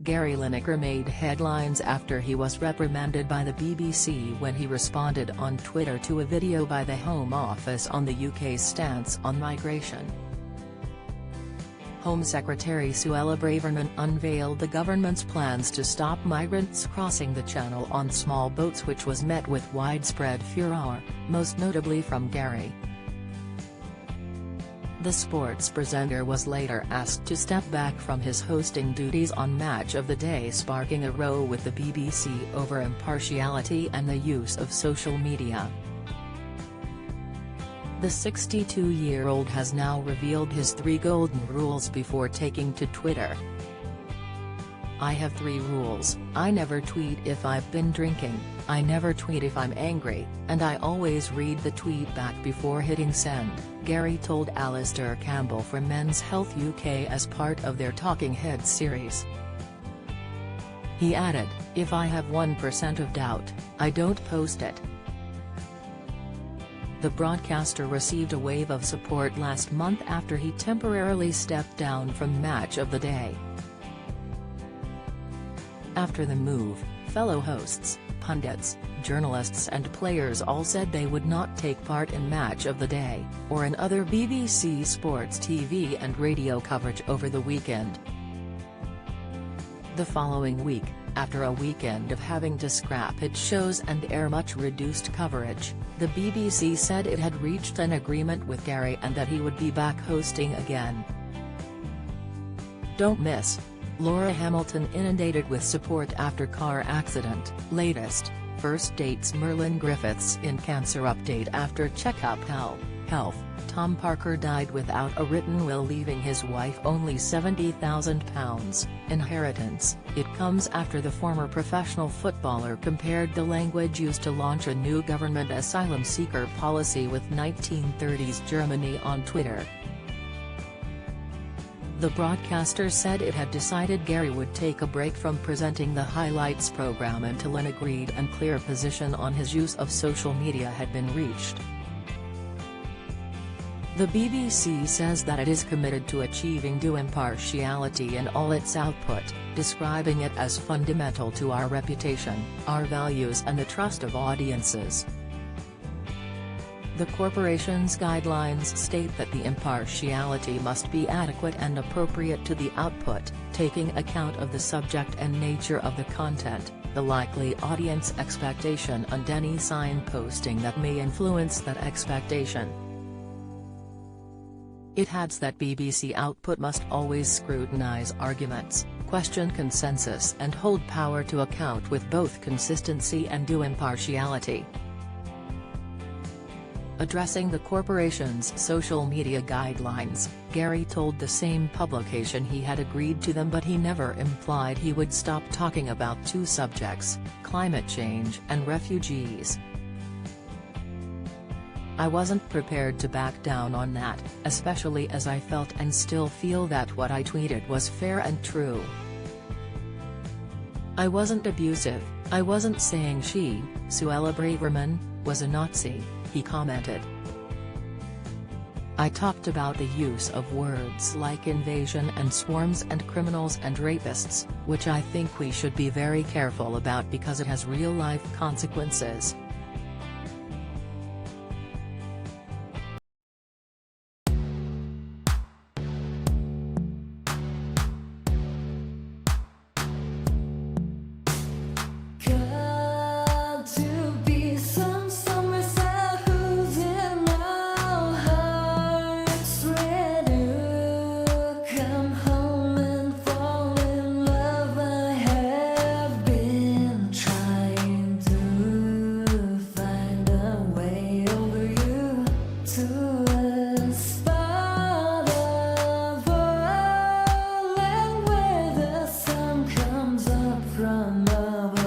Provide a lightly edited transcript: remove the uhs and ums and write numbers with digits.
Gary Lineker made headlines after he was reprimanded by the BBC when he responded on Twitter to a video by the Home Office on the UK's stance on migration. Home Secretary Suella Braverman unveiled the government's plans to stop migrants crossing the Channel on small boats, which was met with widespread furore, most notably from Gary. The sports presenter was later asked to step back from his hosting duties on Match of the Day, sparking a row with the BBC over impartiality and the use of social media. The 62-year-old has now revealed his 3 golden rules before taking to Twitter. "I have 3 rules: I never tweet if I've been drinking, I never tweet if I'm angry, and I always read the tweet back before hitting send," Gary told Alistair Campbell from Men's Health UK as part of their Talking Heads series. He added, "If I have 1% of doubt, I don't post it." The broadcaster received a wave of support last month after he temporarily stepped down from Match of the Day. After the move, fellow hosts, pundits, journalists and players all said they would not take part in Match of the Day, or in other BBC Sports TV and radio coverage over the weekend. The following week, after a weekend of having to scrap its shows and air much reduced coverage, the BBC said it had reached an agreement with Gary and that he would be back hosting again. Don't miss: Laura Hamilton inundated with support after car accident. Latest: first dates Merlin Griffiths in cancer update after checkup. Health: Tom Parker died without a written will, leaving his wife only £70,000. Inheritance: it comes after the former professional footballer compared the language used to launch a new government asylum seeker policy with 1930s Germany on Twitter. The broadcaster said it had decided Gary would take a break from presenting the highlights program until an agreed and clear position on his use of social media had been reached. The BBC says that it is committed to achieving due impartiality in all its output, describing it as fundamental to our reputation, our values and the trust of audiences. The corporation's guidelines state that the impartiality must be adequate and appropriate to the output, taking account of the subject and nature of the content, the likely audience expectation and any signposting that may influence that expectation. It adds that BBC output must always scrutinise arguments, question consensus and hold power to account with both consistency and due impartiality. Addressing the corporation's social media guidelines, Gary told the same publication he had agreed to them, but he never implied he would stop talking about 2 subjects, climate change and refugees. "I wasn't prepared to back down on that, especially as I felt and still feel that what I tweeted was fair and true. I wasn't abusive, I wasn't saying she, Suella Braverman, was a Nazi," he commented. "I talked about the use of words like invasion and swarms and criminals and rapists, which I think we should be very careful about because it has real-life consequences." From above.